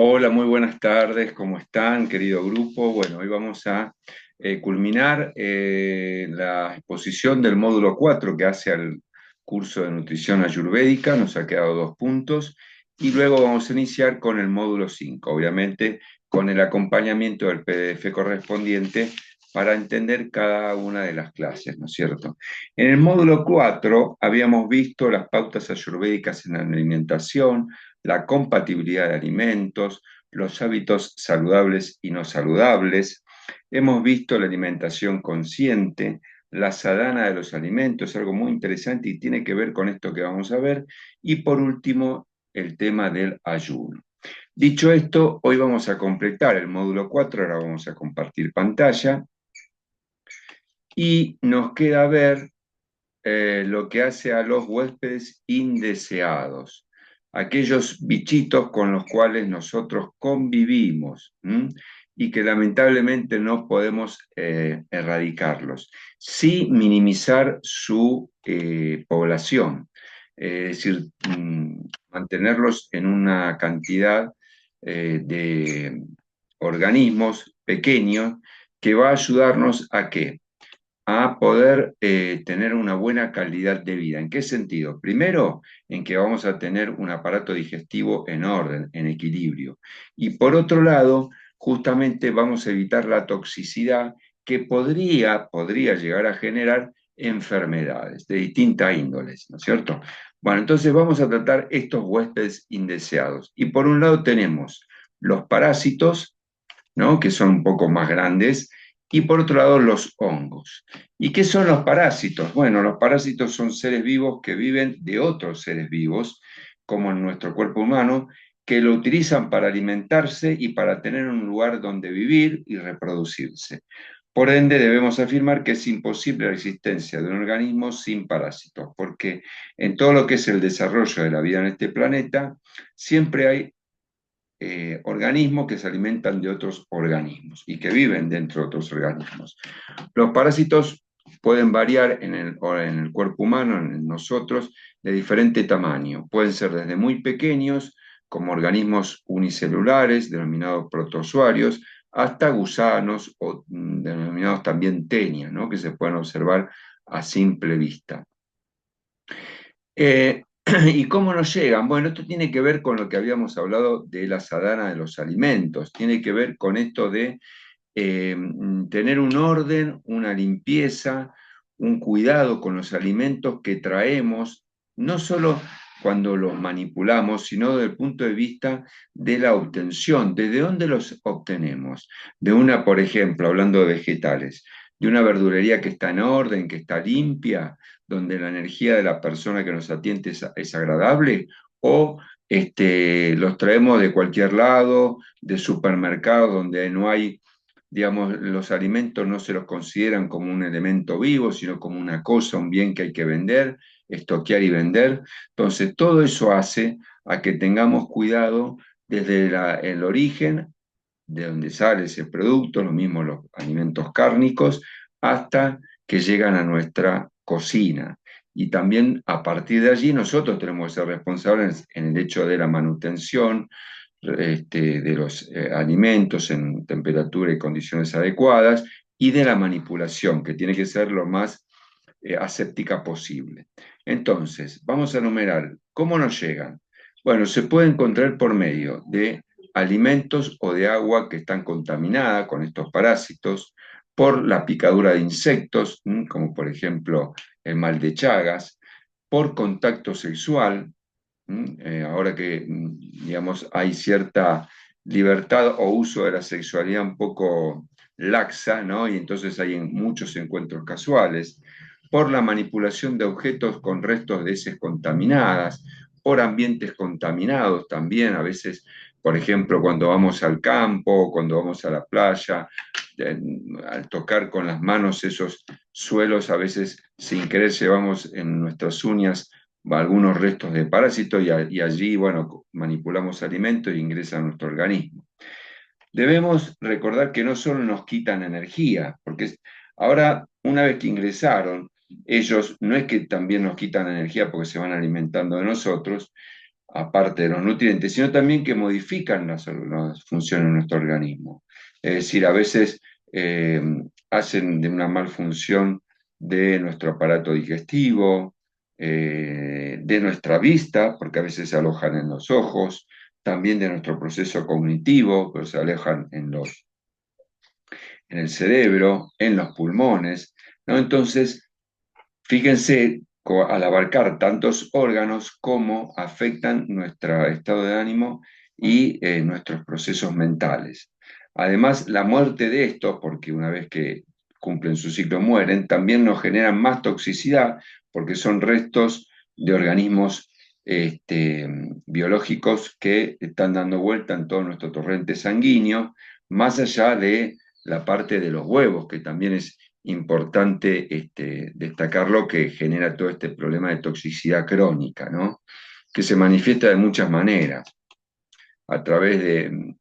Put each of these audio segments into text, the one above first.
Hola, muy buenas tardes, ¿cómo están, querido grupo? Bueno, hoy vamos a culminar la exposición del módulo 4 que hace al curso de nutrición ayurvédica, nos ha quedado 2 puntos, y luego vamos a iniciar con el módulo 5, obviamente con el acompañamiento del PDF correspondiente para entender cada una de las clases, ¿no es cierto? En el módulo 4 habíamos visto las pautas ayurvédicas en la alimentación, la compatibilidad de alimentos, los hábitos saludables y no saludables. Hemos visto la alimentación consciente, la sadhana de los alimentos, algo muy interesante y tiene que ver con esto que vamos a ver. Y por último, el tema del ayuno. Dicho esto, hoy vamos a completar el módulo 4. Ahora vamos a compartir pantalla y nos queda ver lo que hace a los huéspedes indeseados, aquellos bichitos con los cuales nosotros convivimos, ¿m? Y que lamentablemente no podemos erradicarlos, sí minimizar su población, es decir, mantenerlos en una cantidad de organismos pequeños que va a ayudarnos a qué, a poder tener una buena calidad de vida. ¿En qué sentido? Primero, en que vamos a tener un aparato digestivo en orden, en equilibrio. Y por otro lado, justamente vamos a evitar la toxicidad que podría llegar a generar enfermedades de distintas índoles, ¿no es cierto? Bueno, entonces vamos a tratar estos huéspedes indeseados. Y por un lado tenemos los parásitos, ¿no? Que son un poco más grandes, y por otro lado los hongos. ¿Y qué son los parásitos? Bueno, los parásitos son seres vivos que viven de otros seres vivos, como en nuestro cuerpo humano, que lo utilizan para alimentarse y para tener un lugar donde vivir y reproducirse. Por ende, debemos afirmar que es imposible la existencia de un organismo sin parásitos, porque en todo lo que es el desarrollo de la vida en este planeta, siempre hay organismos que se alimentan de otros organismos y que viven dentro de otros organismos. Los parásitos pueden variar en el cuerpo humano, en nosotros, de diferente tamaño. Pueden ser desde muy pequeños, como organismos unicelulares, denominados protozoarios, hasta gusanos, o denominados también tenias, ¿no? Que se pueden observar a simple vista. ¿Y cómo nos llegan? Bueno, esto tiene que ver con lo que habíamos hablado de la sadhana de los alimentos, tiene que ver con esto de tener un orden, una limpieza, un cuidado con los alimentos que traemos, no solo cuando los manipulamos, sino desde el punto de vista de la obtención. ¿Desde dónde los obtenemos? De una, por ejemplo, hablando de vegetales, de una verdulería que está en orden, que está limpia, donde la energía de la persona que nos atiende es agradable, o los traemos de cualquier lado, de supermercados donde no hay, digamos, los alimentos no se los consideran como un elemento vivo, sino como una cosa, un bien que hay que vender, estoquear y vender. Entonces, todo eso hace a que tengamos cuidado desde el origen, de donde sale ese producto, lo mismo los alimentos cárnicos, hasta que llegan a nuestra cocina. Y también a partir de allí nosotros tenemos que ser responsables en el hecho de la manutención, de los alimentos en temperatura y condiciones adecuadas, y de la manipulación, que tiene que ser lo más aséptica posible. Entonces, vamos a enumerar cómo nos llegan. Bueno, se puede encontrar por medio de alimentos o de agua que están contaminadas con estos parásitos, por la picadura de insectos, como por ejemplo el mal de Chagas, por contacto sexual, ahora que, digamos, hay cierta libertad o uso de la sexualidad un poco laxa, ¿no? Y entonces hay muchos encuentros casuales, por la manipulación de objetos con restos de heces contaminadas, por ambientes contaminados también, a veces, por ejemplo, cuando vamos al campo, cuando vamos a la playa, al tocar con las manos esos suelos, a veces sin querer llevamos en nuestras uñas algunos restos de parásitos y allí, bueno, manipulamos alimentos e ingresan a nuestro organismo. Debemos recordar que no solo nos quitan energía, porque ahora, una vez que ingresaron, ellos no es que también nos quitan energía porque se van alimentando de nosotros, aparte de los nutrientes, sino también que modifican las funciones de nuestro organismo. Es decir, a veces eh, hacen de una malfunción de nuestro aparato digestivo, de nuestra vista, porque a veces se alojan en los ojos, también de nuestro proceso cognitivo, pero se alojan en el cerebro, en los pulmones, ¿no? Entonces, fíjense, al abarcar tantos órganos, cómo afectan nuestro estado de ánimo y nuestros procesos mentales. Además, la muerte de estos, porque una vez que cumplen su ciclo mueren, también nos generan más toxicidad, porque son restos de organismos biológicos que están dando vuelta en todo nuestro torrente sanguíneo, más allá de la parte de los huevos, que también es importante destacarlo, que genera todo este problema de toxicidad crónica, ¿no? Que se manifiesta de muchas maneras, a través de,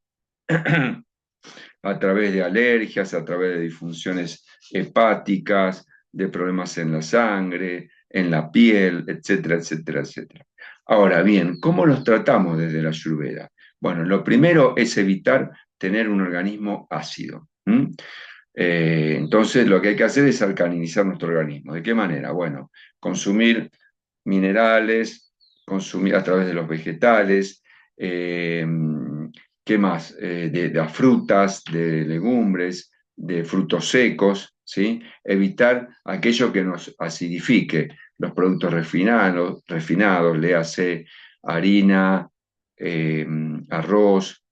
a través de alergias, a través de disfunciones hepáticas, de problemas en la sangre, en la piel, etcétera, etcétera, etcétera. Ahora bien, ¿cómo los tratamos desde la Ayurveda? Bueno, lo primero es evitar tener un organismo ácido. Entonces, lo que hay que hacer es alcalinizar nuestro organismo. ¿De qué manera? Bueno, consumir minerales, consumir a través de los vegetales, eh, ¿qué más? De las frutas, de legumbres, de frutos secos, ¿sí? Evitar aquello que nos acidifique, los productos refinados, léase harina, eh, arroz,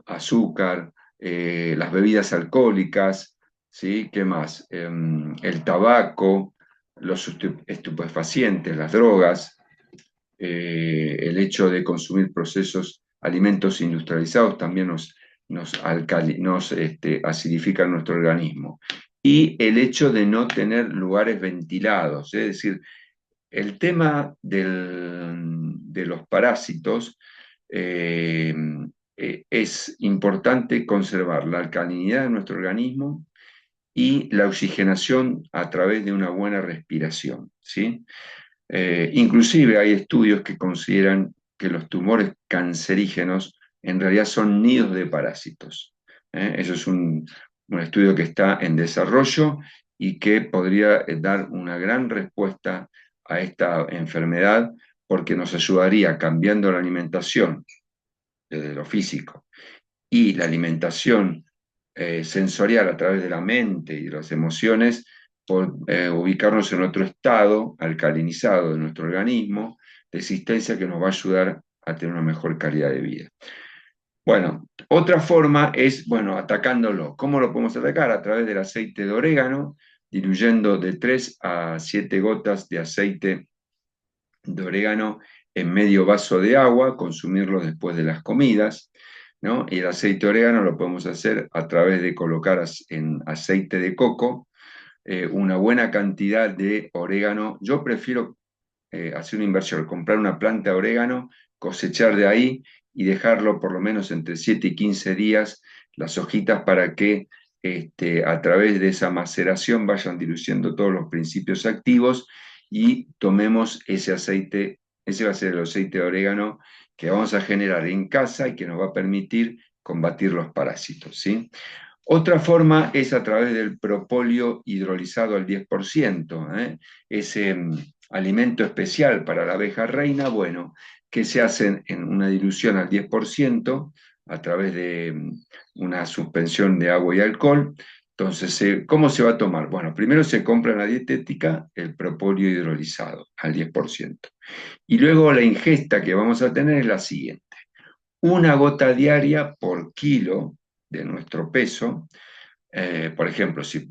azúcar, las bebidas alcohólicas, ¿sí? ¿Qué más? El tabaco, los estupefacientes, las drogas, el hecho de consumir alimentos industrializados también nos acidifica nuestro organismo. Y el hecho de no tener lugares ventilados, es decir, el tema de los parásitos, eh, es importante conservar la alcalinidad de nuestro organismo y la oxigenación a través de una buena respiración, ¿sí? Inclusive hay estudios que consideran que los tumores cancerígenos en realidad son nidos de parásitos. Eso es un estudio que está en desarrollo y que podría dar una gran respuesta a esta enfermedad, porque nos ayudaría cambiando la alimentación desde lo físico y la alimentación sensorial a través de la mente y de las emociones, por ubicarnos en otro estado alcalinizado de nuestro organismo, de existencia, que nos va a ayudar a tener una mejor calidad de vida. Bueno, otra forma es, bueno, atacándolo. ¿Cómo lo podemos atacar? A través del aceite de orégano, diluyendo de 3 a 7 gotas de aceite de orégano en medio vaso de agua, consumirlo después de las comidas, ¿no? Y el aceite de orégano lo podemos hacer a través de colocar en aceite de coco una buena cantidad de orégano. Yo prefiero hacer una inversión, comprar una planta de orégano, cosechar de ahí y dejarlo por lo menos entre 7 y 15 días las hojitas, para que a través de esa maceración vayan diluyendo todos los principios activos y tomemos ese aceite. Ese va a ser el aceite de orégano que vamos a generar en casa y que nos va a permitir combatir los parásitos, ¿sí? Otra forma es a través del propóleo hidrolizado al 10%, ¿eh? Ese alimento especial para la abeja reina, bueno, que se hace en una dilución al 10% a través de una suspensión de agua y alcohol. Entonces, ¿cómo se va a tomar? Bueno, primero se compra en la dietética el propóleo hidrolizado al 10%. Y luego la ingesta que vamos a tener es la siguiente: una gota diaria por kilo de nuestro peso. Por ejemplo, si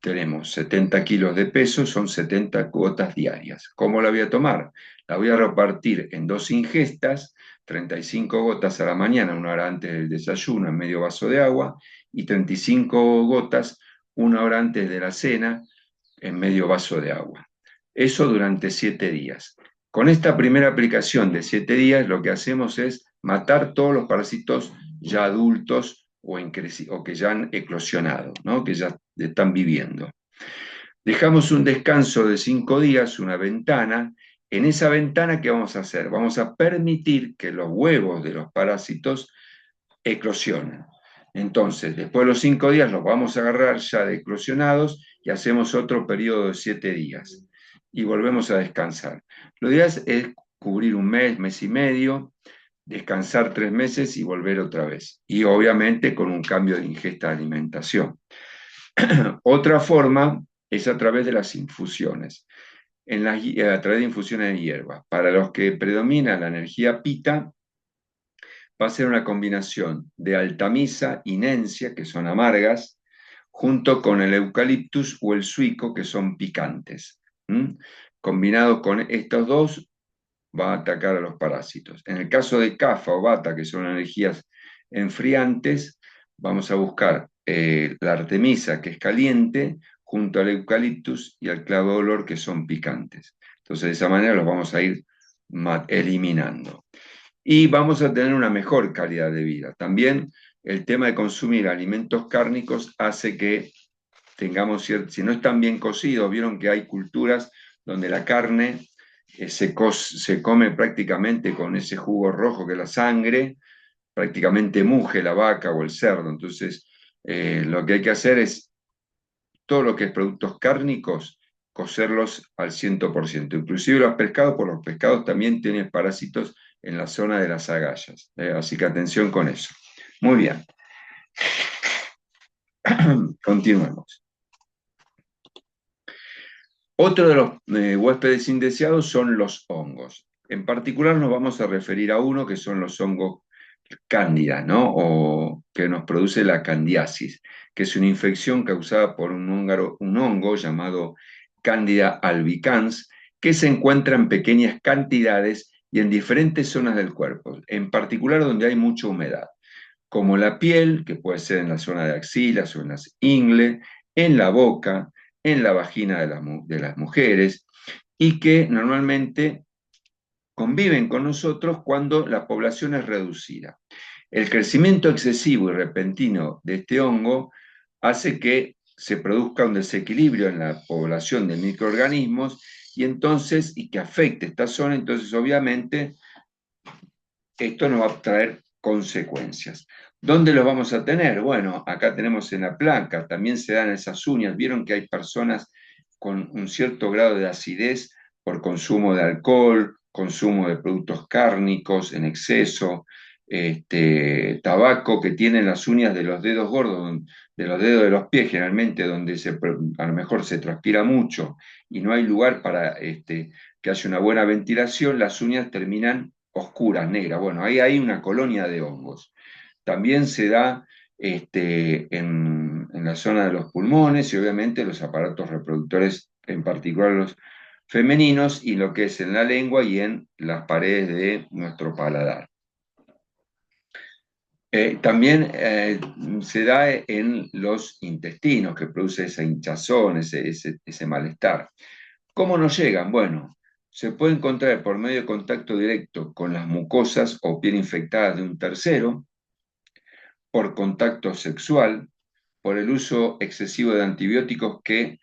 tenemos 70 kilos de peso, son 70 gotas diarias. ¿Cómo la voy a tomar? La voy a repartir en 2 ingestas: 35 gotas a la mañana, 1 hora antes del desayuno, en medio vaso de agua, y 35 gotas 1 hora antes de la cena, en medio vaso de agua. Eso durante 7 días. Con esta primera aplicación de 7 días, lo que hacemos es matar todos los parásitos ya adultos o que ya han eclosionado, ¿no? Que ya están viviendo. Dejamos un descanso de 5 días, una ventana, En esa ventana, ¿qué vamos a hacer? Vamos a permitir que los huevos de los parásitos eclosionen. Entonces, después de los 5 días los vamos a agarrar ya de eclosionados y hacemos otro periodo de 7 días. Y volvemos a descansar. Lo ideal es cubrir un mes, mes y medio, descansar 3 meses y volver otra vez. Y obviamente con un cambio de ingesta de alimentación. Otra forma es a través de las infusiones, a través de infusiones de hierbas. Para los que predomina la energía pita, va a ser una combinación de altamisa y nencia, que son amargas, junto con el eucaliptus o el suico, que son picantes. Combinado con estos dos, va a atacar a los parásitos. En el caso de Kapha o Vata, que son energías enfriantes, vamos a buscar la artemisa, que es caliente, junto al eucaliptus y al clavo de olor, que son picantes. Entonces, de esa manera los vamos a ir eliminando. Y vamos a tener una mejor calidad de vida. También el tema de consumir alimentos cárnicos hace que tengamos cierto, si no están bien cocidos, vieron que hay culturas donde la carne se come prácticamente con ese jugo rojo que es la sangre, prácticamente muge la vaca o el cerdo. Entonces, lo que hay que hacer es todo lo que es productos cárnicos, cocerlos al 100%. Inclusive los pescados, por los pescados también tienen parásitos en la zona de las agallas. Así que atención con eso. Muy bien. Continuemos. Otro de los huéspedes indeseados son los hongos. En particular nos vamos a referir a uno que son los hongos cándida, ¿no? O que nos produce la candiasis, que es una infección causada por un hongo llamado Candida albicans, que se encuentra en pequeñas cantidades y en diferentes zonas del cuerpo, en particular donde hay mucha humedad, como la piel, que puede ser en la zona de axilas o en las ingles, en la boca, en la vagina de las mujeres, y que normalmente conviven con nosotros cuando la población es reducida. El crecimiento excesivo y repentino de este hongo hace que se produzca un desequilibrio en la población de microorganismos y que afecte esta zona, entonces obviamente esto nos va a traer consecuencias. ¿Dónde los vamos a tener? Bueno, acá tenemos en la placa, también se dan esas uñas, vieron que hay personas con un cierto grado de acidez por consumo de alcohol, consumo de productos cárnicos en exceso, tabaco, que tienen las uñas de los dedos gordos, de los dedos de los pies, generalmente donde a lo mejor se transpira mucho y no hay lugar para que haya una buena ventilación, las uñas terminan oscuras, negras. Bueno, ahí hay una colonia de hongos. También se da en la zona de los pulmones y obviamente los aparatos reproductores, en particular los femeninos, y lo que es en la lengua y en las paredes de nuestro paladar. También se da en los intestinos, que produce esa hinchazón, ese malestar. ¿Cómo nos llegan? Bueno, se puede encontrar por medio de contacto directo con las mucosas o piel infectada de un tercero, por contacto sexual, por el uso excesivo de antibióticos que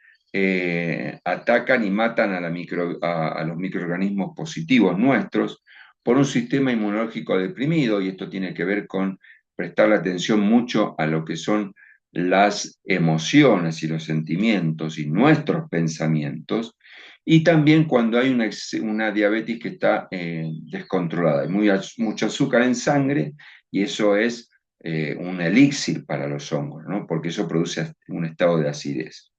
atacan y matan a los microorganismos positivos nuestros, por un sistema inmunológico deprimido, y esto tiene que ver con prestarle atención mucho a lo que son las emociones y los sentimientos y nuestros pensamientos, y también cuando hay una diabetes que está descontrolada, hay mucho azúcar en sangre, y eso es un elixir para los hongos, ¿no? Porque eso produce un estado de acidez.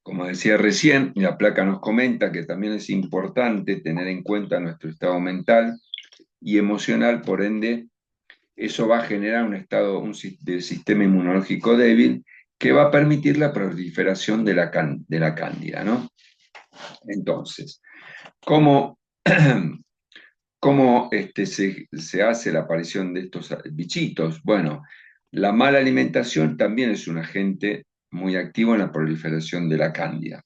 Como decía recién, la placa nos comenta que también es importante tener en cuenta nuestro estado mental y emocional, por ende, eso va a generar un estado de sistema inmunológico débil que va a permitir la proliferación de la cándida, ¿no? Entonces, ¿cómo, cómo se hace la aparición de estos bichitos? Bueno, la mala alimentación también es un agente muy activo en la proliferación de la cándida.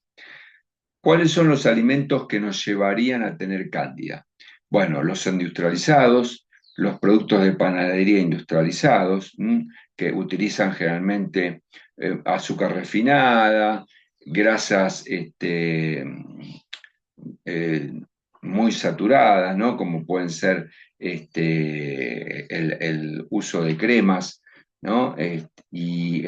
¿Cuáles son los alimentos que nos llevarían a tener cándida? Bueno, los industrializados, los productos de panadería industrializados, que utilizan generalmente azúcar refinada, grasas eh, muy saturadas, ¿no? Como pueden ser el uso de cremas, ¿no? Y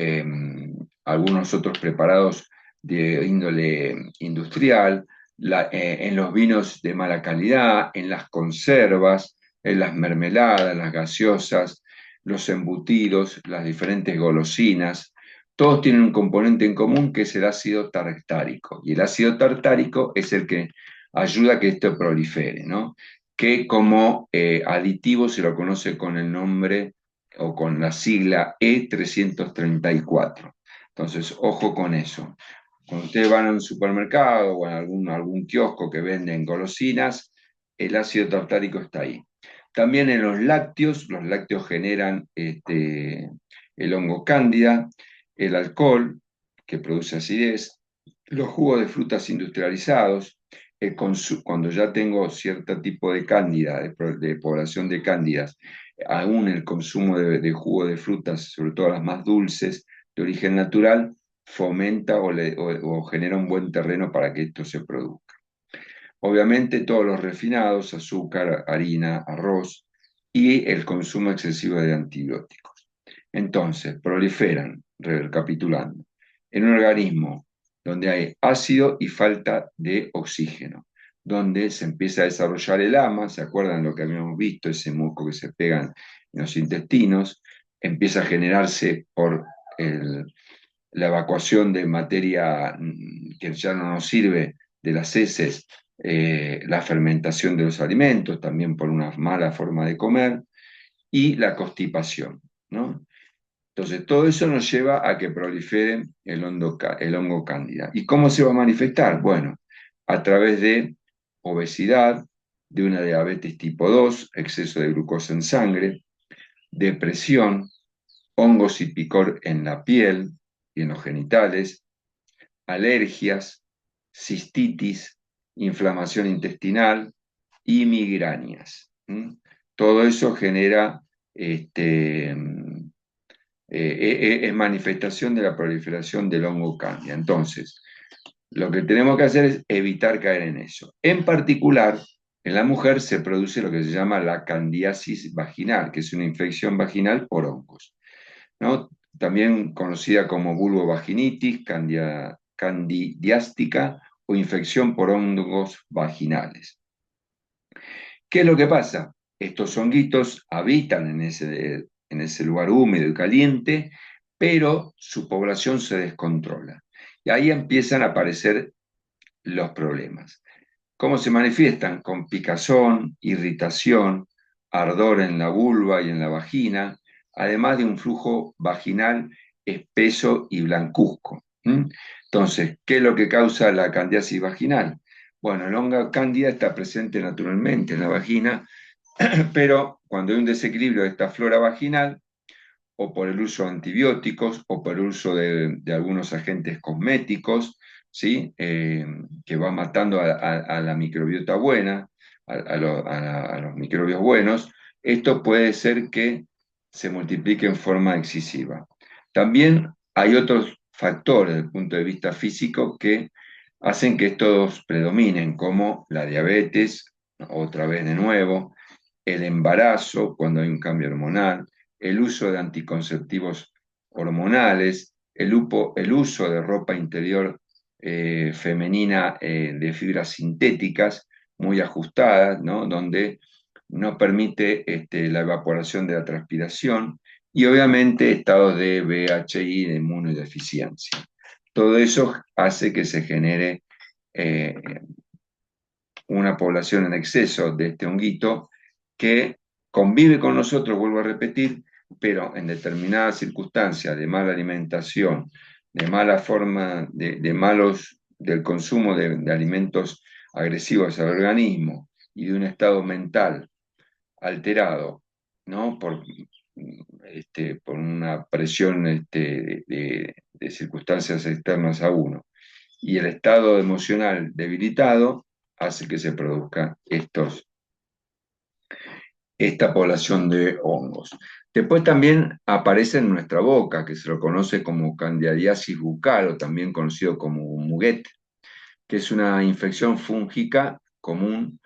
algunos otros preparados de índole industrial, en los vinos de mala calidad, en las conservas, en las mermeladas, las gaseosas, los embutidos, las diferentes golosinas. Todos tienen un componente en común que es el ácido tartárico. Y el ácido tartárico es el que ayuda a que esto prolifere, ¿no? Que como aditivo se lo conoce con el nombre o con la sigla E334. Entonces, ojo con eso. Cuando ustedes van a un supermercado o a algún kiosco que venden golosinas, el ácido tartárico está ahí. También en los lácteos generan el hongo cándida, el alcohol, que produce acidez, los jugos de frutas industrializados, cuando ya tengo cierto tipo de cándida, de población de cándidas, aún el consumo de jugo de frutas, sobre todo las más dulces, de origen natural, fomenta o genera un buen terreno para que esto se produzca. Obviamente todos los refinados, azúcar, harina, arroz y el consumo excesivo de antibióticos. Entonces, proliferan, recapitulando, en un organismo donde hay ácido y falta de oxígeno, donde se empieza a desarrollar el ama, ¿se acuerdan lo que habíamos visto? Ese moco que se pegan en los intestinos, empieza a generarse por la evacuación de materia que ya no nos sirve de las heces, la fermentación de los alimentos, también por una mala forma de comer, y la constipación, ¿no? Entonces, todo eso nos lleva a que prolifere el hongo cándida. ¿Y cómo se va a manifestar? Bueno, a través de obesidad, de una diabetes tipo 2, exceso de glucosa en sangre, depresión, hongos y picor en la piel y en los genitales, alergias, cistitis, inflamación intestinal y migrañas. Todo eso genera es manifestación de la proliferación del hongo cándida. Entonces, lo que tenemos que hacer es evitar caer en eso. En particular, en la mujer se produce lo que se llama la candidiasis vaginal, que es una infección vaginal por hongos, ¿no? También conocida como vulvovaginitis, candidiástica o infección por hongos vaginales. ¿Qué es lo que pasa? Estos honguitos habitan en ese lugar húmedo y caliente, pero su población se descontrola. Y ahí empiezan a aparecer los problemas. ¿Cómo se manifiestan? Con picazón, irritación, ardor en la vulva y en la vagina, además de un flujo vaginal espeso y blancuzco. Entonces, ¿qué es lo que causa la candidiasis vaginal? Bueno, el hongo cándida está presente naturalmente en la vagina, pero cuando hay un desequilibrio de esta flora vaginal, o por el uso de antibióticos, o por el uso de algunos agentes cosméticos, ¿sí? Que va matando a la microbiota buena, a los microbios buenos, esto puede ser que se multiplique en forma excesiva. También hay otros factores desde el punto de vista físico que hacen que estos predominen, como la diabetes, otra vez de nuevo, el embarazo cuando hay un cambio hormonal, el uso de anticonceptivos hormonales, el uso de ropa interior femenina de fibras sintéticas muy ajustadas, ¿no? Donde no permite la evaporación de la transpiración y obviamente estados de VHI, de inmunodeficiencia. Todo eso hace que se genere eh, una población en exceso de este honguito que convive con nosotros, vuelvo a repetir, pero en determinadas circunstancias de mala alimentación, de mala forma, del consumo de alimentos agresivos al organismo y de un estado mental alterado, ¿no? Por una presión de circunstancias externas a uno y el estado emocional debilitado hace que se produzca esta población de hongos. Después también aparece en nuestra boca, que se lo conoce como candidiasis bucal o también conocido como muguet, que es una infección fúngica común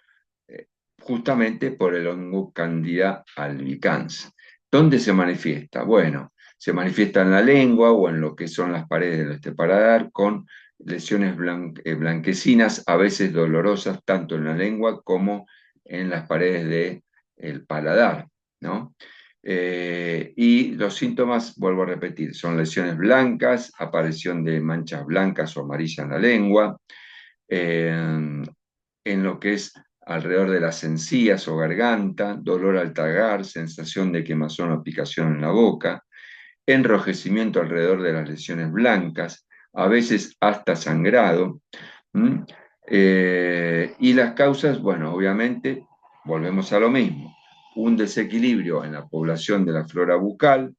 justamente por el hongo Candida albicans. ¿Dónde se manifiesta? Bueno, se manifiesta en la lengua o en lo que son las paredes de este paladar con lesiones blanquecinas, a veces dolorosas, tanto en la lengua como en las paredes del paladar, ¿no? Y los síntomas, vuelvo a repetir, son lesiones blancas, aparición de manchas blancas o amarillas en la lengua, en lo que es alrededor de las encías o garganta, dolor al tragar, sensación de quemazón o picación en la boca, enrojecimiento alrededor de las lesiones blancas, a veces hasta sangrado. ¿Mm? Y las causas, bueno, obviamente, volvemos a lo mismo, un desequilibrio en la población de la flora bucal,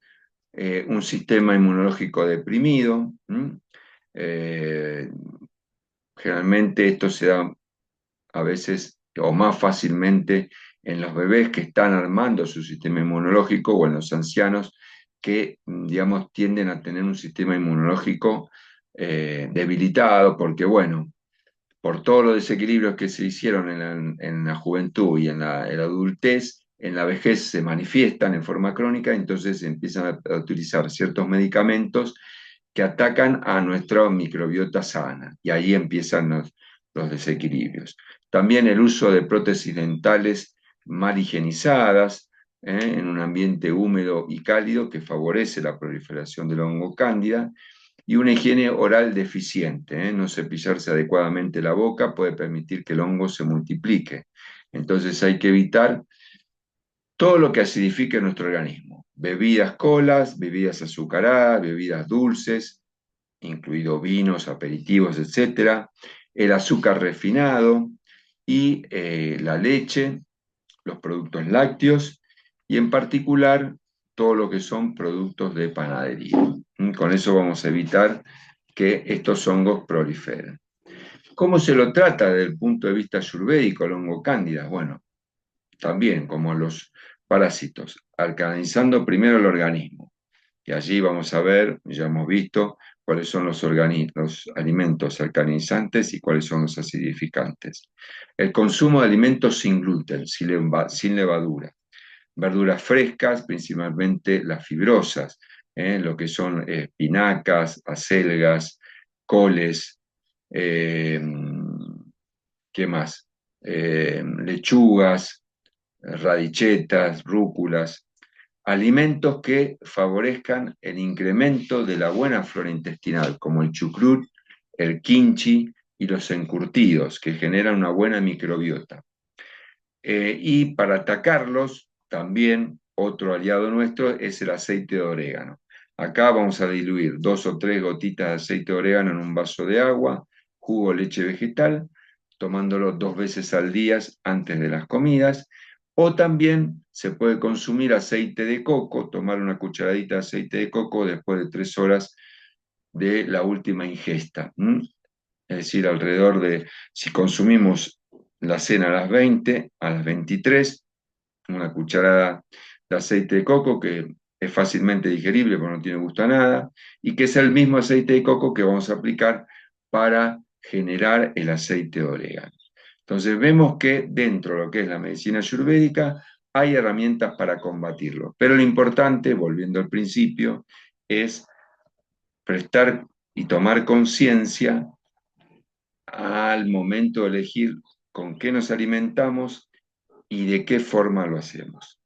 un sistema inmunológico deprimido. Eh, Generalmente esto se da a veces o más fácilmente en los bebés que están armando su sistema inmunológico o en los ancianos que, digamos, tienden a tener un sistema inmunológico debilitado porque, bueno, por todos los desequilibrios que se hicieron en la juventud y en la adultez, en la vejez se manifiestan en forma crónica, entonces se empiezan a utilizar ciertos medicamentos que atacan a nuestra microbiota sana y ahí empiezan los desequilibrios. También el uso de prótesis dentales mal higienizadas, en un ambiente húmedo y cálido que favorece la proliferación del hongo cándida, y una higiene oral deficiente. No cepillarse adecuadamente la boca puede permitir que el hongo se multiplique. Entonces hay que evitar todo lo que acidifique nuestro organismo. Bebidas colas, bebidas azucaradas, bebidas dulces, incluido vinos, aperitivos, etcétera, el azúcar refinado y la leche, los productos lácteos y en particular todo lo que son productos de panadería. Con eso vamos a evitar que estos hongos proliferen. ¿Cómo se lo trata desde el punto de vista ayurvédico el hongo cándida? Bueno, también como los parásitos, alcalinizando primero el organismo. Y allí vamos a ver, ya hemos visto, cuáles son los alimentos alcalinizantes y cuáles son los acidificantes. El consumo de alimentos sin gluten, sin levadura. Verduras frescas, principalmente las fibrosas, lo que son espinacas, acelgas, coles, eh, ¿qué más? Lechugas, radichetas, rúculas, alimentos que favorezcan el incremento de la buena flora intestinal, como el chucrut, el kimchi y los encurtidos, que generan una buena microbiota. Y para atacarlos, también otro aliado nuestro es el aceite de orégano. Acá vamos a diluir 2 o 3 gotitas de aceite de orégano en un vaso de agua, jugo de leche vegetal, tomándolo 2 veces al día antes de las comidas. O también se puede consumir aceite de coco, tomar una cucharadita de aceite de coco después de 3 horas de la última ingesta. Es decir, alrededor de, si consumimos la cena a las 20, a las 23, una cucharada de aceite de coco que es fácilmente digerible porque no tiene gusto a nada, y que es el mismo aceite de coco que vamos a aplicar para generar el aceite de orégano. Entonces vemos que dentro de lo que es la medicina ayurvédica hay herramientas para combatirlo, pero lo importante, volviendo al principio, es prestar y tomar conciencia al momento de elegir con qué nos alimentamos y de qué forma lo hacemos.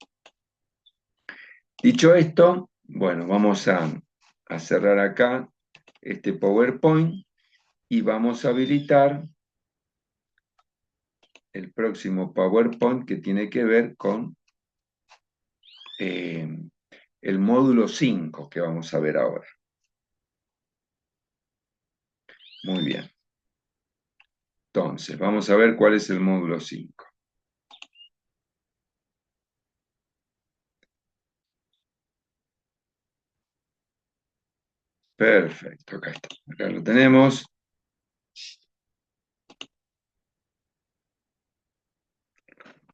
Dicho esto, bueno, vamos a cerrar acá este PowerPoint y vamos a habilitar el próximo PowerPoint que tiene que ver con eh, el módulo 5 que vamos a ver ahora. Muy bien. Entonces, vamos a ver cuál es el módulo 5. Perfecto, acá está. Acá lo tenemos.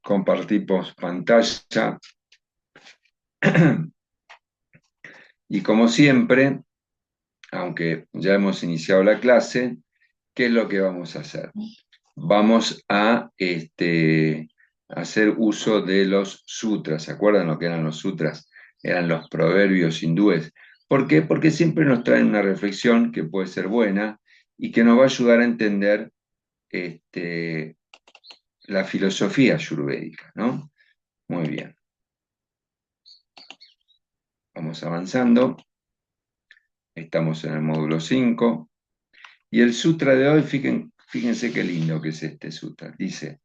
Compartimos pantalla. Y como siempre, aunque ya hemos iniciado la clase, ¿qué es lo que vamos a hacer? Vamos a hacer uso de los sutras. ¿Se acuerdan lo que eran los sutras? Eran los proverbios hindúes. ¿Por qué? Porque siempre nos traen una reflexión que puede ser buena y que nos va a ayudar a entender la filosofía ayurvédica, ¿no? Muy bien. Vamos avanzando. Estamos en el módulo 5. Y el sutra de hoy, fíjense qué lindo que es este sutra. Dice,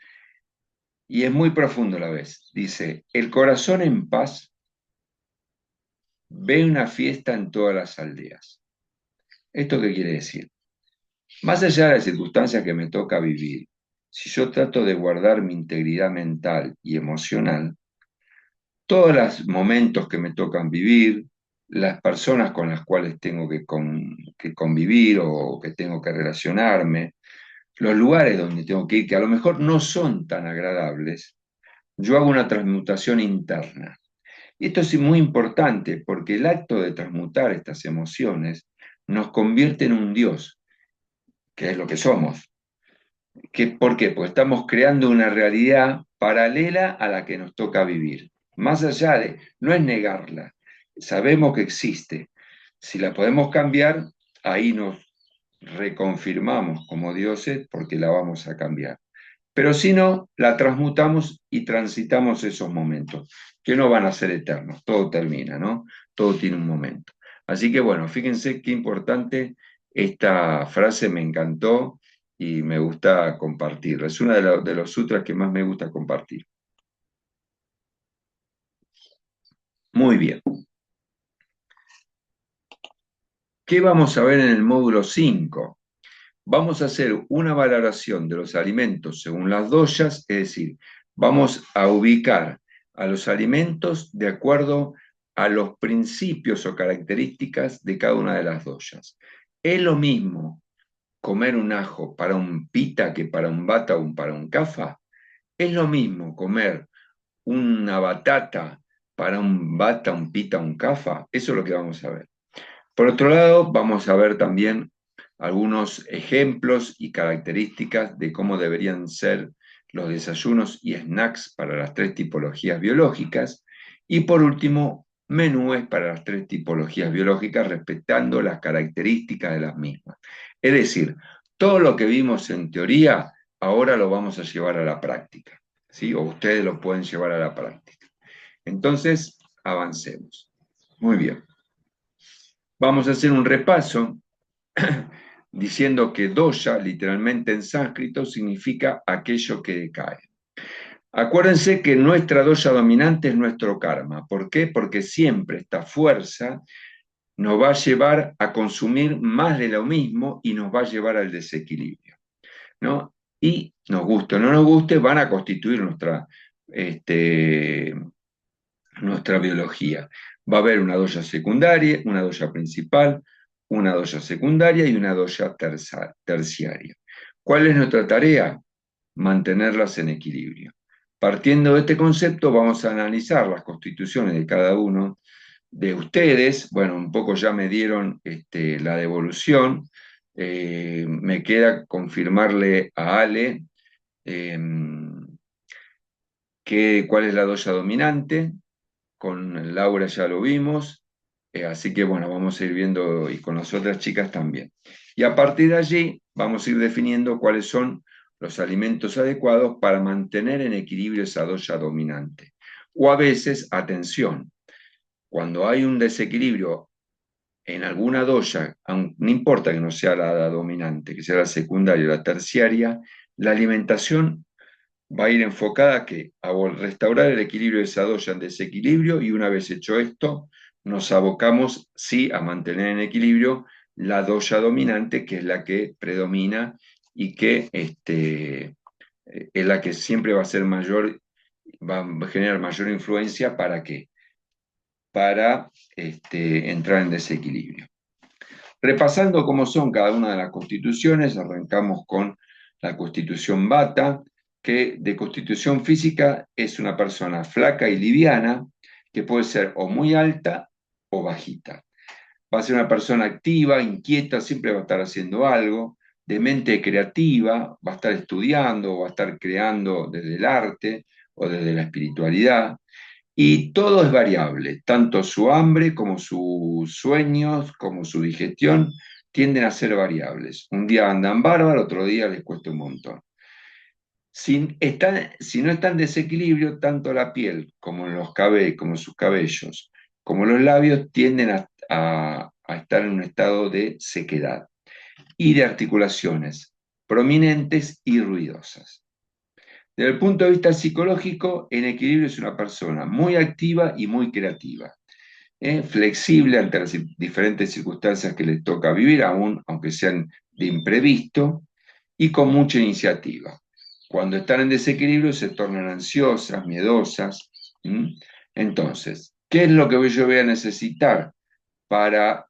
y es muy profundo a la vez, dice, el corazón en paz ve una fiesta en todas las aldeas. ¿Esto qué quiere decir? Más allá de las circunstancias que me toca vivir, si yo trato de guardar mi integridad mental y emocional, todos los momentos que me tocan vivir, las personas con las cuales tengo que convivir o que tengo que relacionarme, los lugares donde tengo que ir, que a lo mejor no son tan agradables, yo hago una transmutación interna. Y esto es muy importante porque el acto de transmutar estas emociones nos convierte en un Dios, que es lo que somos. ¿Por qué? Pues estamos creando una realidad paralela a la que nos toca vivir. Más allá de, no es negarla, sabemos que existe. Si la podemos cambiar, ahí nos reconfirmamos como dioses porque la vamos a cambiar. Pero si no, la transmutamos y transitamos esos momentos, que no van a ser eternos, todo termina, ¿no? Todo tiene un momento. Así que bueno, fíjense qué importante esta frase, me encantó y me gusta compartirla. Es uno de los sutras que más me gusta compartir. Muy bien. ¿Qué vamos a ver en el módulo 5? Vamos a hacer una valoración de los alimentos según las doshas, es decir, vamos a ubicar a los alimentos de acuerdo a los principios o características de cada una de las doshas. Es lo mismo comer un ajo para un pita que para un vata o para un kapha. Es lo mismo comer una batata para un vata, un pita, un kapha. Eso es lo que vamos a ver. Por otro lado, vamos a ver también algunos ejemplos y características de cómo deberían ser los desayunos y snacks para las tres tipologías biológicas. Y por último, menúes para las tres tipologías biológicas, respetando las características de las mismas. Es decir, todo lo que vimos en teoría, ahora lo vamos a llevar a la práctica, ¿sí? O ustedes lo pueden llevar a la práctica. Entonces, avancemos. Muy bien. Vamos a hacer un repaso diciendo que dosha, literalmente en sánscrito, significa aquello que decae. Acuérdense que nuestra dosha dominante es nuestro karma. ¿Por qué? Porque siempre esta fuerza nos va a llevar a consumir más de lo mismo y nos va a llevar al desequilibrio, ¿no? Y nos guste o no nos guste, van a constituir nuestra biología. Va a haber una dosha secundaria, una dosha principal, una dosha secundaria y una dosha terciaria. ¿Cuál es nuestra tarea? Mantenerlas en equilibrio. Partiendo de este concepto, vamos a analizar las constituciones de cada uno de ustedes. Bueno, un poco ya me dieron la devolución. Me queda confirmarle a Ale cuál es la dosha dominante. Con Laura ya lo vimos, así que bueno, vamos a ir viendo y con las otras chicas también. Y a partir de allí vamos a ir definiendo cuáles son los alimentos adecuados para mantener en equilibrio esa dosha dominante. O a veces, atención, cuando hay un desequilibrio en alguna dosha, no importa que no sea la dominante, que sea la secundaria o la terciaria, la alimentación va a ir enfocada a restaurar el equilibrio de esa dosha en desequilibrio, y una vez hecho esto, nos abocamos sí a mantener en equilibrio la dosha dominante, que es la que predomina y que es la que siempre va a ser mayor, va a generar mayor influencia. ¿Para qué? Para entrar en desequilibrio. Repasando cómo son cada una de las constituciones, arrancamos con la constitución Vata, que de constitución física es una persona flaca y liviana, que puede ser o muy alta o bajita. Va a ser una persona activa, inquieta, siempre va a estar haciendo algo, de mente creativa, va a estar estudiando, va a estar creando desde el arte o desde la espiritualidad. Y todo es variable, tanto su hambre como sus sueños, como su digestión, tienden a ser variables. Un día andan bárbaro, otro día les cuesta un montón. Si no está en desequilibrio, tanto la piel como, como sus cabellos, como los labios, tienden a estar en un estado de sequedad y de articulaciones prominentes y ruidosas. Desde el punto de vista psicológico, en equilibrio es una persona muy activa y muy creativa, flexible ante las diferentes circunstancias que le toca vivir, aunque sean de imprevisto, y con mucha iniciativa. Cuando están en desequilibrio se tornan ansiosas, miedosas. ¿Mm? Entonces, ¿qué es lo que yo voy a necesitar para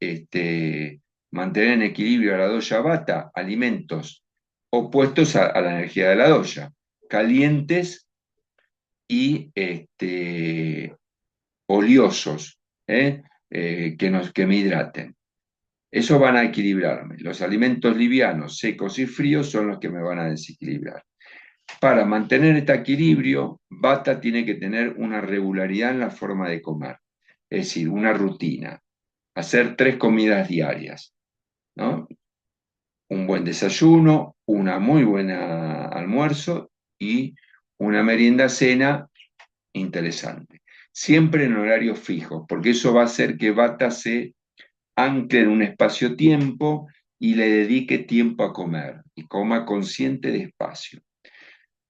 mantener en equilibrio a la doya vata? Alimentos opuestos a la energía de la doya, calientes y oleosos, que me hidraten. Eso van a equilibrarme. Los alimentos livianos, secos y fríos son los que me van a desequilibrar. Para mantener este equilibrio, Vata tiene que tener una regularidad en la forma de comer, es decir, una rutina. Hacer 3 comidas diarias, ¿no? Un buen desayuno, una muy buena almuerzo y una merienda cena interesante. Siempre en horarios fijos, porque eso va a hacer que Vata se ancle en un espacio-tiempo y le dedique tiempo a comer y coma consciente de espacio.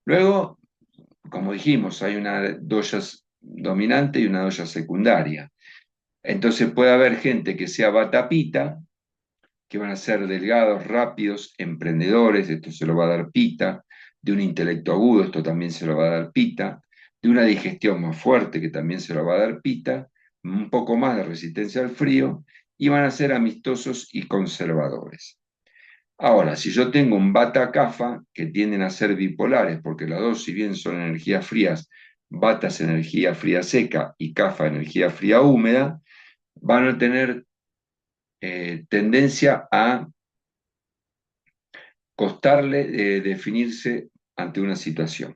Luego, como dijimos, hay una doya dominante y una doya secundaria. Entonces puede haber gente que sea Vata Pita, que van a ser delgados, rápidos, emprendedores, esto se lo va a dar Pita, de un intelecto agudo, esto también se lo va a dar Pita, de una digestión más fuerte, que también se lo va a dar Pita, un poco más de resistencia al frío, y van a ser amistosos y conservadores. Ahora, si yo tengo un Vata Kapha, que tienden a ser bipolares, porque las dos, si bien son energías frías, Vata es energía fría seca y Kapha energía fría húmeda, van a tener tendencia a costarle definirse ante una situación.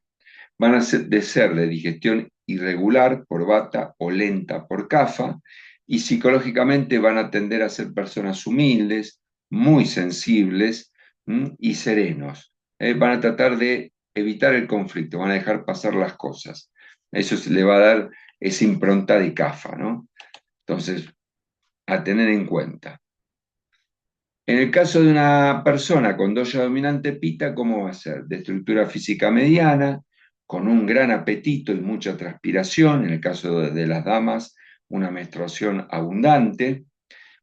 Van a ser de digestión irregular por Vata o lenta por Kapha, y psicológicamente van a tender a ser personas humildes, muy sensibles y serenos. Van a tratar de evitar el conflicto, van a dejar pasar las cosas. Eso le va a dar esa impronta de Kapha, ¿no? Entonces, a tener en cuenta. En el caso de una persona con doya dominante pita, ¿cómo va a ser? De estructura física mediana, con un gran apetito y mucha transpiración, en el caso de las damas, una menstruación abundante,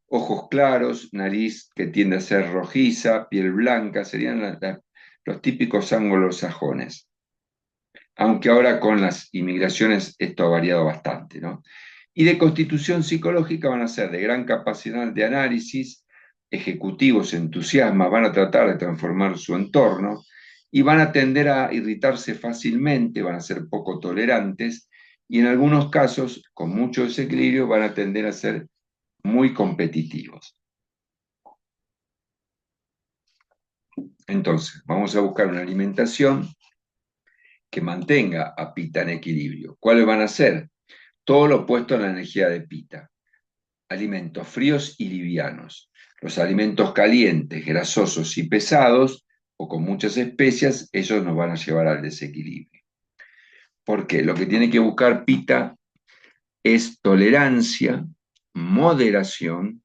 ojos claros, nariz que tiende a ser rojiza, piel blanca, serían los típicos anglosajones. Aunque ahora con las inmigraciones esto ha variado bastante, ¿no? Y de constitución psicológica van a ser de gran capacidad de análisis, ejecutivos, entusiasmas, van a tratar de transformar su entorno y van a tender a irritarse fácilmente, van a ser poco tolerantes y en algunos casos, con mucho desequilibrio, van a tender a ser muy competitivos. Entonces, vamos a buscar una alimentación que mantenga a Pita en equilibrio. ¿Cuáles van a ser? Todo lo opuesto a la energía de Pita. Alimentos fríos y livianos. Los alimentos calientes, grasosos y pesados, o con muchas especias, ellos nos van a llevar al desequilibrio. ¿Por qué? Lo que tiene que buscar Pita es tolerancia, moderación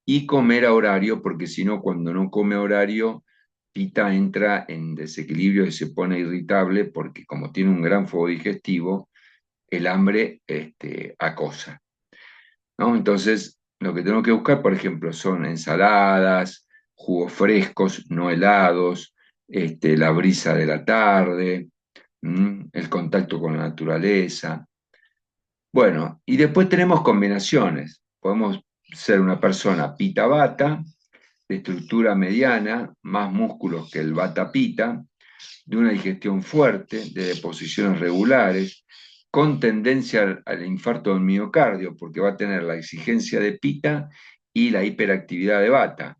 y comer a horario, porque si no, cuando no come a horario, Pita entra en desequilibrio y se pone irritable, porque como tiene un gran fuego digestivo, el hambre acosa, ¿no? Entonces, lo que tengo que buscar, por ejemplo, son ensaladas, jugos frescos, no helados, la brisa de la tarde, el contacto con la naturaleza. Bueno, y después tenemos combinaciones. Podemos ser una persona pita-bata, de estructura mediana, más músculos que el bata-pita, de una digestión fuerte, de deposiciones regulares, con tendencia al infarto del miocardio, porque va a tener la exigencia de pita y la hiperactividad de Vata.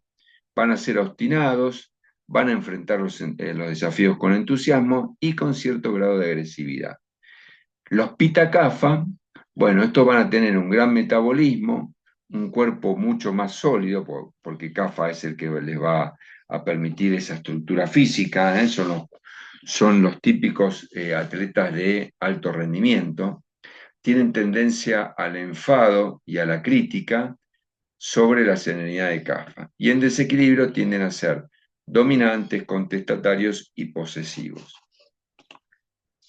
Van a ser obstinados, van a enfrentar los desafíos con entusiasmo y con cierto grado de agresividad. Los Pitta Kapha, bueno, estos van a tener un gran metabolismo, un cuerpo mucho más sólido, porque Kapha es el que les va a permitir esa estructura física, ¿eh? Son los típicos atletas de alto rendimiento. Tienen tendencia al enfado y a la crítica sobre la serenidad de Kapha. Y en desequilibrio tienden a ser dominantes, contestatarios y posesivos.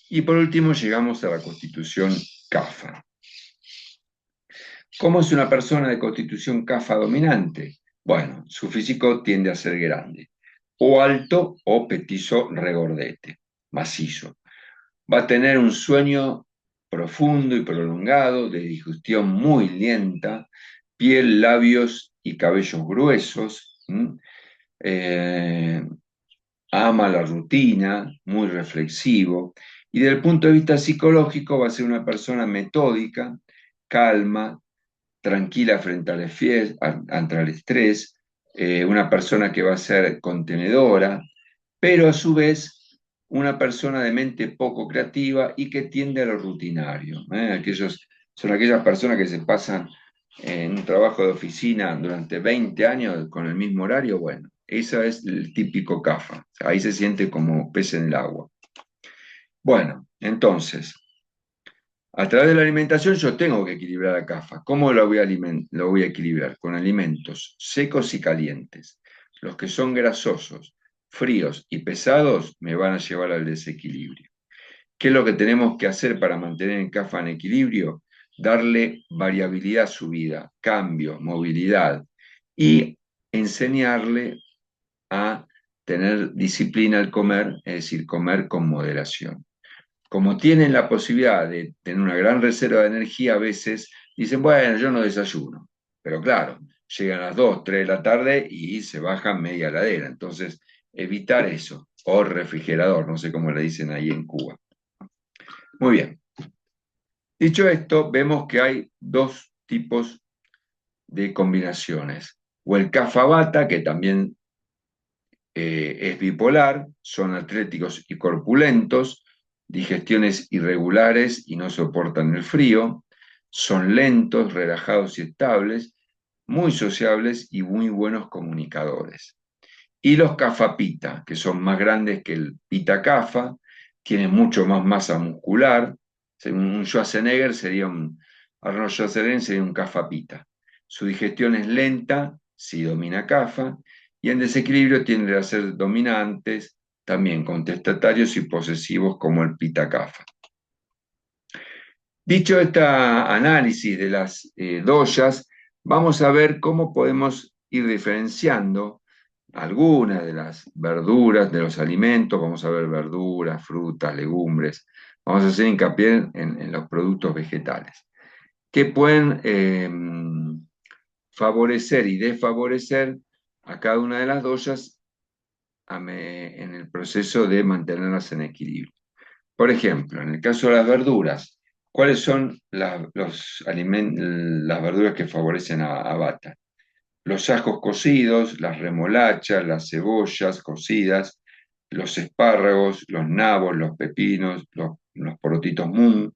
Y por último llegamos a la constitución Kapha. ¿Cómo es una persona de constitución Kapha dominante? Bueno, su físico tiende a ser grande, o alto o petizo regordete, macizo. Va a tener un sueño profundo y prolongado, de digestión muy lenta, piel, labios y cabellos gruesos. Ama la rutina, muy reflexivo, y desde el punto de vista psicológico va a ser una persona metódica, calma, tranquila frente al estrés, una persona que va a ser contenedora, pero a su vez una persona de mente poco creativa y que tiende a lo rutinario. Son aquellas personas que se pasan en un trabajo de oficina durante 20 años con el mismo horario. Bueno, eso es el típico CAFA. Ahí se siente como pez en el agua. Bueno, entonces, a través de la alimentación yo tengo que equilibrar la CAFA. ¿Cómo lo voy a equilibrar? Con alimentos secos y calientes. Los que son grasosos, fríos y pesados me van a llevar al desequilibrio. ¿Qué es lo que tenemos que hacer para mantener el CAFA en equilibrio? Darle variabilidad a su vida, cambio, movilidad y enseñarle a tener disciplina al comer, es decir, comer con moderación. Como tienen la posibilidad de tener una gran reserva de energía, a veces dicen, bueno, yo no desayuno. Pero claro, llegan a las 2, 3 de la tarde y se bajan media ladera. Entonces, evitar eso. O refrigerador, no sé cómo le dicen ahí en Cuba. Muy bien. Dicho esto, vemos que hay dos tipos de combinaciones. O el cafabata, que también es bipolar, son atléticos y corpulentos, digestiones irregulares y no soportan el frío, son lentos, relajados y estables, muy sociables y muy buenos comunicadores. Y los cafapita, que son más grandes que el pita cafa, tienen mucho más masa muscular. Un Schwarzenegger sería Arnold Schwarzenegger sería un cafapita. Su digestión es lenta, si domina cafa, y en desequilibrio tienden a ser dominantes, también contestatarios y posesivos como el pita cafa. Dicho este análisis de las doyas, vamos a ver cómo podemos ir diferenciando algunas de las verduras, de los alimentos, vamos a ver verduras, frutas, legumbres, vamos a hacer hincapié en los productos vegetales, que pueden favorecer y desfavorecer a cada una de las doyas en el proceso de mantenerlas en equilibrio. Por ejemplo, en el caso de las verduras, ¿cuáles son las verduras que favorecen a Vata? Los ajos cocidos, las remolachas, las cebollas cocidas, los espárragos, los nabos, los pepinos, los porotitos mung,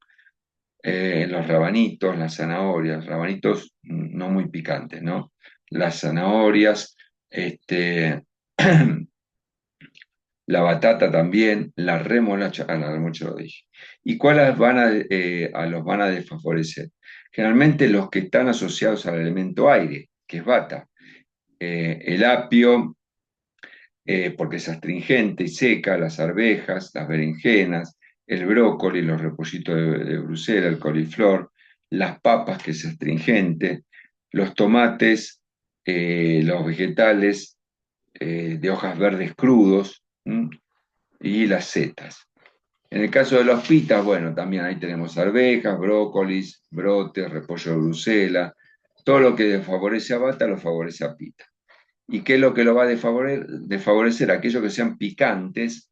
los rabanitos, las zanahorias, rabanitos no muy picantes, ¿no? Las zanahorias, la batata también, la remolacha, la remolacha lo dije. ¿Y cuáles los van a desfavorecer? Generalmente los que están asociados al elemento aire, que es bata. El apio, porque es astringente y seca, las arvejas, las berenjenas, el brócoli, los repollitos de Bruselas, el coliflor, las papas, que es astringente, los tomates, los vegetales de hojas verdes crudos, y las setas. En el caso de los pitas, bueno, también ahí tenemos arvejas, brócolis, brotes, repollo de Bruselas, todo lo que favorece a Bata lo favorece a pita. ¿Y qué es lo que lo va a desfavorecer? Aquellos que sean picantes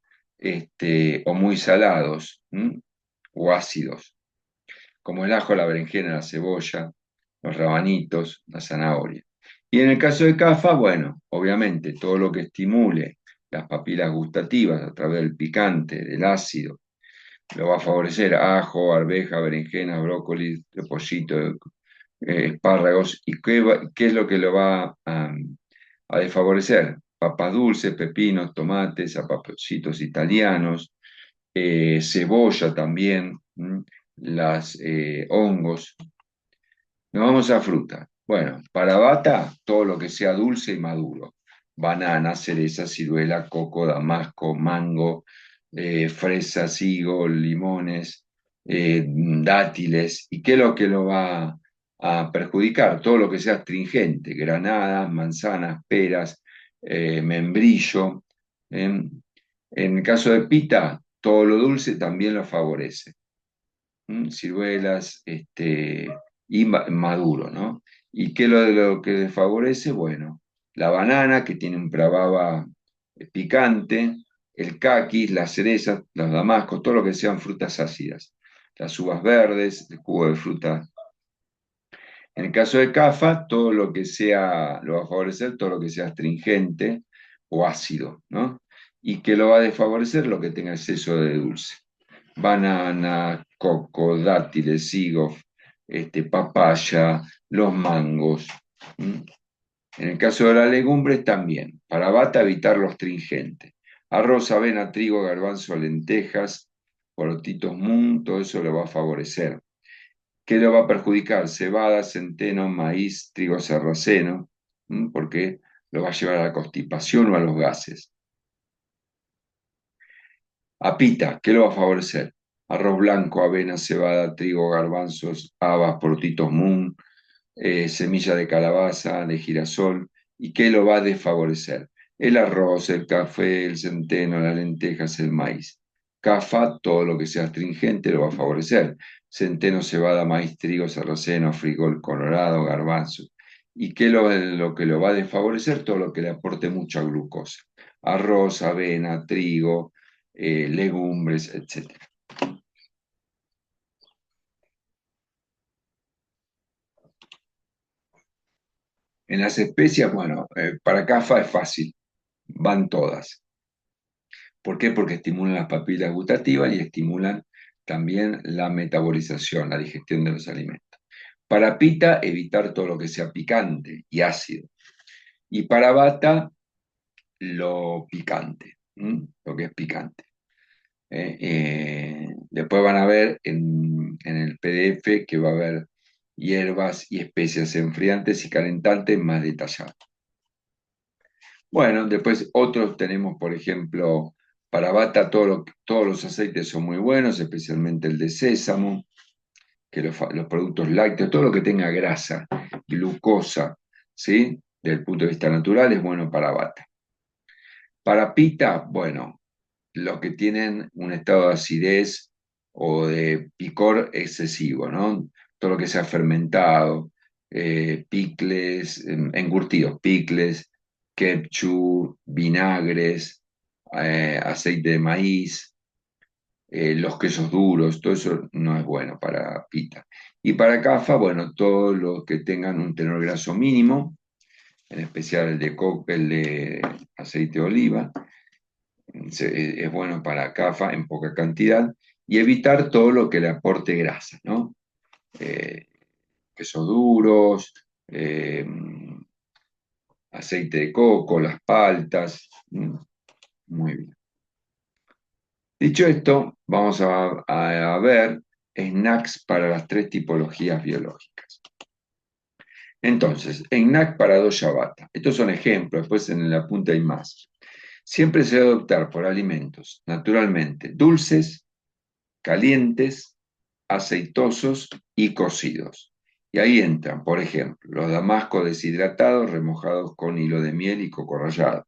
o muy salados o ácidos, como el ajo, la berenjena, la cebolla, los rabanitos, la zanahoria. Y en el caso de CAFA, bueno, obviamente todo lo que estimule las papilas gustativas a través del picante, del ácido, lo va a favorecer ajo, arveja, berenjena, brócoli, repollito, espárragos. ¿Y qué es lo que lo va a desfavorecer? Papas dulces, pepinos, tomates, zapallitos italianos, cebolla también, las hongos. Nos vamos a fruta. Bueno, para bata, todo lo que sea dulce y maduro. Banana, cereza, ciruela, coco, damasco, mango, fresas, higo, limones, dátiles. ¿Y qué es lo que lo va a perjudicar? Todo lo que sea astringente, granadas, manzanas, peras, membrillo. En el caso de pita, todo lo dulce también lo favorece. Ciruelas, y maduro, ¿no? ¿Y qué es lo que desfavorece? Bueno, la banana, que tiene un prababa picante, el caqui, las cerezas, los damascos, todo lo que sean frutas ácidas, las uvas verdes, el jugo de fruta. En el caso de CAFA, todo lo que sea, lo va a favorecer todo lo que sea astringente o ácido, ¿no? ¿Y qué lo va a desfavorecer? Lo que tenga exceso de dulce. Banana, coco, dátiles, higos, papaya, los mangos. ¿Mm? En el caso de las legumbres también. Para bata, evitar los astringente. Arroz, avena, trigo, garbanzo, lentejas, porotitos, todo eso lo va a favorecer. ¿Qué lo va a perjudicar? Cebada, centeno, maíz, trigo sarraceno, porque lo va a llevar a la constipación o a los gases. Apita, ¿qué lo va a favorecer? Arroz blanco, avena, cebada, trigo, garbanzos, habas, porotitos semilla de calabaza, de girasol. ¿Y qué lo va a desfavorecer? El arroz, el café, el centeno, las lentejas, el maíz. CAFA, todo lo que sea astringente lo va a favorecer. Centeno, cebada, maíz, trigo, sarraceno, frijol colorado, garbanzo. ¿Y qué lo que lo va a desfavorecer? Todo lo que le aporte mucha glucosa. Arroz, avena, trigo, legumbres, etc. En las especias, bueno, para CAFA es fácil, van todas. ¿Por qué? Porque estimulan las papilas gustativas y estimulan también la metabolización, la digestión de los alimentos. Para pita, evitar todo lo que sea picante y ácido. Y para bata, lo picante, lo que es picante. Después van a ver en el PDF que va a haber hierbas y especias enfriantes y calentantes más detallados. Bueno, después otros tenemos, por ejemplo, para bata todos los aceites son muy buenos, especialmente el de sésamo, que los productos lácteos, todo lo que tenga grasa, glucosa, ¿sí? Desde el punto de vista natural es bueno para bata. Para pita, bueno, los que tienen un estado de acidez o de picor excesivo, ¿no? Todo lo que sea fermentado, picles, encurtidos, picles, ketchup, vinagres, aceite de maíz, los quesos duros, todo eso no es bueno para pita. Y para cafa, bueno, todos los que tengan un tenor graso mínimo, en especial el de aceite de oliva, es bueno para CAFA en poca cantidad y evitar todo lo que le aporte grasa, ¿no? Eh, quesos duros, aceite de coco, las paltas. Muy bien. Dicho esto, vamos a ver snacks para las tres tipologías biológicas. Entonces, snack para doya bata. Estos son ejemplos, después en la punta hay más. Siempre se debe optar por alimentos naturalmente dulces, calientes, aceitosos y cocidos. Y ahí entran, por ejemplo, los damascos deshidratados remojados con hilo de miel y coco rallado,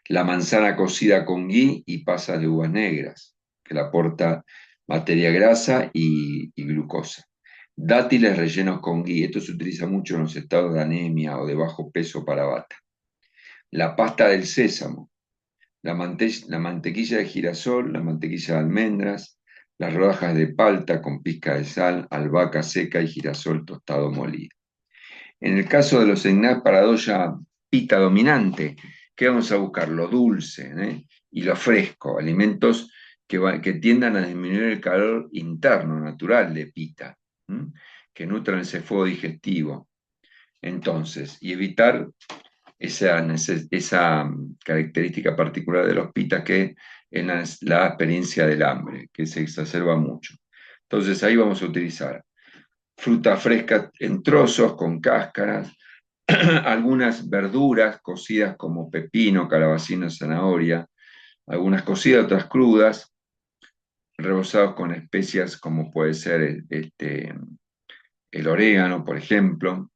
la manzana cocida con gui y pasas de uvas negras, que le aporta materia grasa y glucosa. Dátiles rellenos con gui, esto se utiliza mucho en los estados de anemia o de bajo peso para bata. La pasta del sésamo, la mantequilla de girasol, la mantequilla de almendras, las rodajas de palta con pizca de sal, albahaca seca y girasol tostado molido. En el caso de los snacks para doya pita dominante, ¿qué vamos a buscar? Lo dulce, ¿eh? Y lo fresco, alimentos que tiendan a disminuir el calor interno natural de pita, ¿m? Que nutran ese fuego digestivo. Entonces, y evitar esa característica particular de los pitas que es la experiencia del hambre, que se exacerba mucho. Entonces ahí vamos a utilizar fruta fresca en trozos con cáscaras, algunas verduras cocidas como pepino, calabacino, zanahoria, algunas cocidas, otras crudas, rebozados con especias como puede ser el orégano, por ejemplo,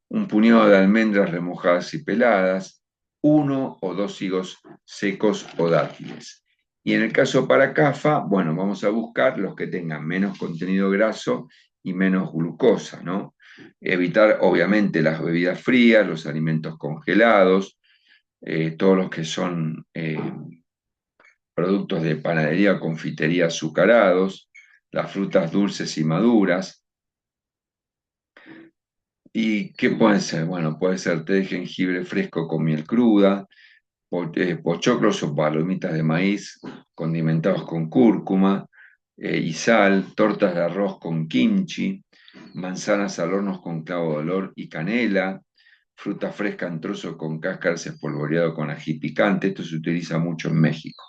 un puñado de almendras remojadas y peladas, uno o dos higos secos o dátiles. Y en el caso para CAFA, bueno, vamos a buscar los que tengan menos contenido graso y menos glucosa, ¿no? Evitar, obviamente, las bebidas frías, los alimentos congelados, todos los que son productos de panadería o confitería azucarados, las frutas dulces y maduras. ¿Y qué pueden ser? Bueno, puede ser té de jengibre fresco con miel cruda, pochoclos o palomitas de maíz condimentados con cúrcuma y sal, tortas de arroz con kimchi, manzanas al horno con clavo de olor y canela, fruta fresca en trozos con cáscaras espolvoreado con ají picante. Esto se utiliza mucho en México,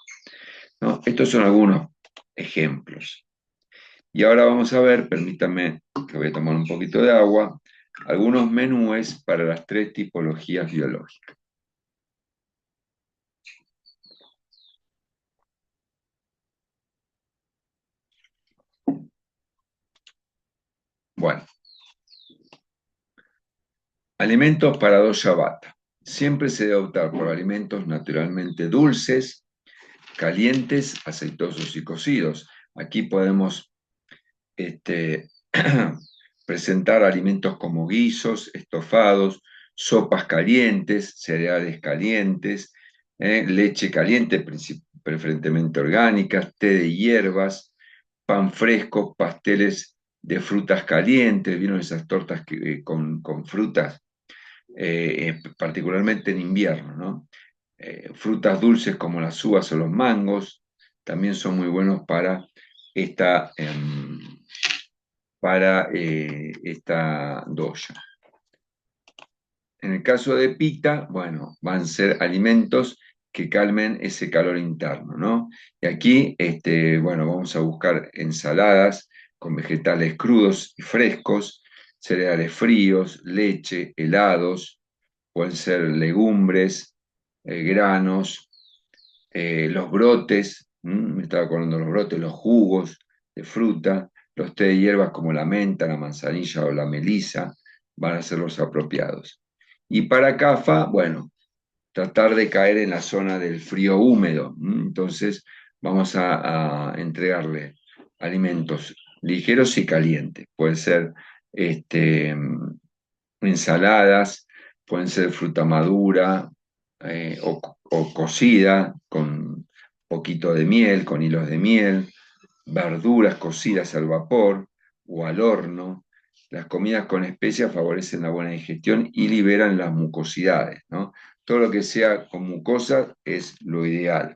¿no? Estos son algunos ejemplos. Y ahora vamos a ver, permítame que voy a tomar un poquito de agua, algunos menúes para las tres tipologías biológicas. Bueno, alimentos para doya vata. Siempre se debe optar por alimentos naturalmente dulces, calientes, aceitosos y cocidos. Aquí podemos este, presentar alimentos como guisos, estofados, sopas calientes, cereales calientes, leche caliente, preferentemente orgánicas, té de hierbas, pan fresco, pasteles de frutas calientes, vieron esas tortas con frutas, particularmente en invierno, ¿no? Frutas dulces como las uvas o los mangos, también son muy buenos esta, em, esta doya. En el caso de pita, bueno, van a ser alimentos que calmen ese calor interno, ¿no? Y aquí, bueno, vamos a buscar ensaladas con vegetales crudos y frescos, cereales fríos, leche, helados, pueden ser legumbres, granos, los brotes, me estaba acordando de los brotes, los jugos de fruta, los té de hierbas como la menta, la manzanilla o la melisa, van a ser los apropiados. Y para CAFA, bueno, tratar de caer en la zona del frío húmedo. Entonces, vamos a entregarle alimentos ligeros y calientes. Puede ser ensaladas, pueden ser fruta madura o cocida con poquito de miel, con hilos de miel, verduras cocidas al vapor o al horno. Las comidas con especias favorecen la buena digestión y liberan las mucosidades, ¿no? Todo lo que sea con mucosa es lo ideal,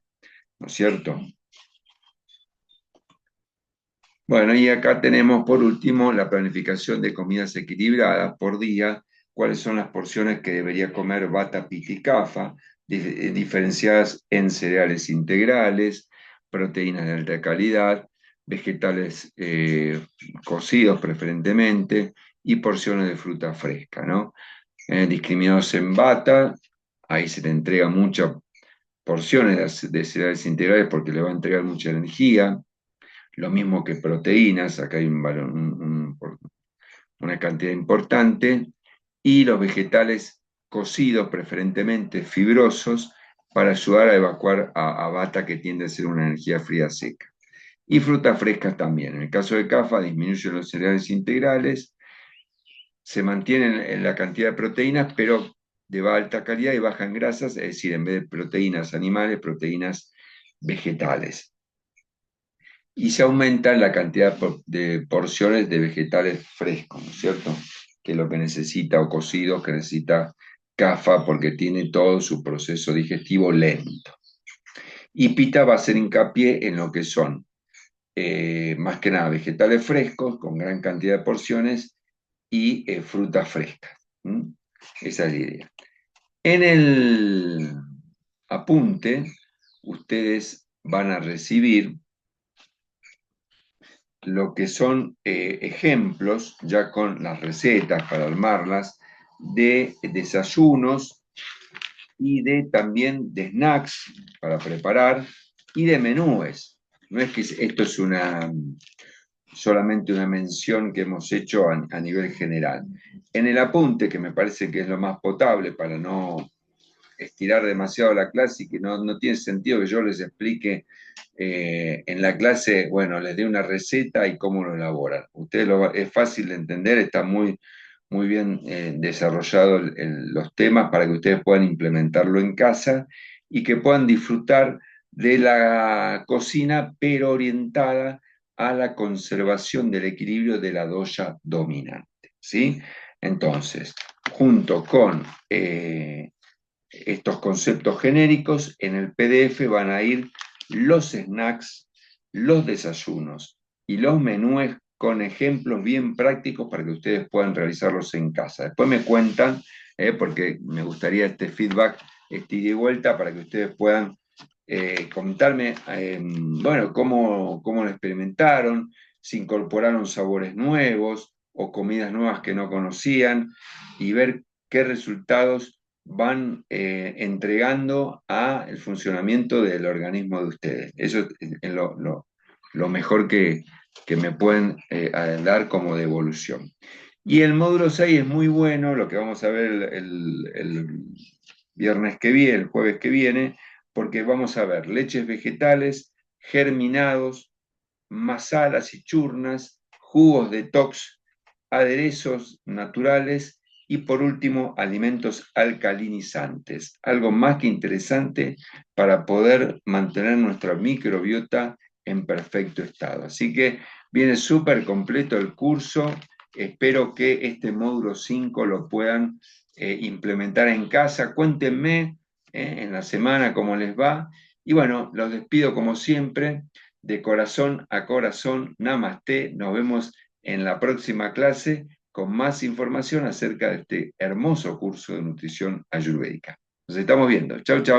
¿no es cierto? Bueno, y acá tenemos por último la planificación de comidas equilibradas por día, cuáles son las porciones que debería comer Bata Piticafa, diferenciadas en cereales integrales, proteínas de alta calidad, vegetales cocidos preferentemente y porciones de fruta fresca, ¿no? Discriminados en Bata, ahí se te entrega muchas porciones de cereales integrales porque le va a entregar mucha energía, lo mismo que proteínas, acá hay una cantidad importante, y los vegetales cocidos, preferentemente fibrosos, para ayudar a evacuar a bata que tiende a ser una energía fría seca. Y frutas frescas también. En el caso de CAFA, disminuyen los cereales integrales, se mantienen en la cantidad de proteínas, pero de alta calidad y baja en grasas, es decir, en vez de proteínas animales, proteínas vegetales. Y se aumenta la cantidad de porciones de vegetales frescos, ¿no es cierto? que es lo que necesita, o cocidos que necesita CAFA, porque tiene todo su proceso digestivo lento. Y Pita va a hacer hincapié en lo que son, más que nada, vegetales frescos, con gran cantidad de porciones, y frutas frescas. ¿Mm? Esa es la idea. En el apunte, ustedes van a recibir lo que son ejemplos, ya con las recetas para armarlas, de desayunos y de también de snacks para preparar y de menúes. No es que esto es solamente una mención que hemos hecho a nivel general. En el apunte, que me parece que es lo más potable para no estirar demasiado la clase y que no tiene sentido que yo les explique en la clase, bueno, les dé una receta y cómo lo elaboran. Es fácil de entender, está muy bien desarrollado los temas para que ustedes puedan implementarlo en casa y que puedan disfrutar de la cocina, pero orientada a la conservación del equilibrio de la doya dominante, ¿sí? Entonces, junto con estos conceptos genéricos, en el PDF van a ir los snacks, los desayunos y los menúes con ejemplos bien prácticos para que ustedes puedan realizarlos en casa. Después me cuentan, porque me gustaría este feedback, este ida y vuelta, para que ustedes puedan contarme, bueno, cómo lo experimentaron, si incorporaron sabores nuevos o comidas nuevas que no conocían, y ver qué resultados van entregando al funcionamiento del organismo de ustedes. Eso es lo mejor que me pueden dar como devolución. Y el módulo 6 es muy bueno, lo que vamos a ver el viernes que viene, el jueves que viene, porque vamos a ver leches vegetales, germinados, masalas y churnas, jugos detox, aderezos naturales y por último alimentos alcalinizantes. Algo más que interesante para poder mantener nuestra microbiota en perfecto estado. Así que viene súper completo el curso. Espero que este módulo 5 lo puedan implementar en casa. Cuéntenme en la semana cómo les va. Y bueno, los despido como siempre, de corazón a corazón. Namaste. Nos vemos en la próxima clase con más información acerca de este hermoso curso de nutrición ayurvédica. Nos estamos viendo. Chau, chau.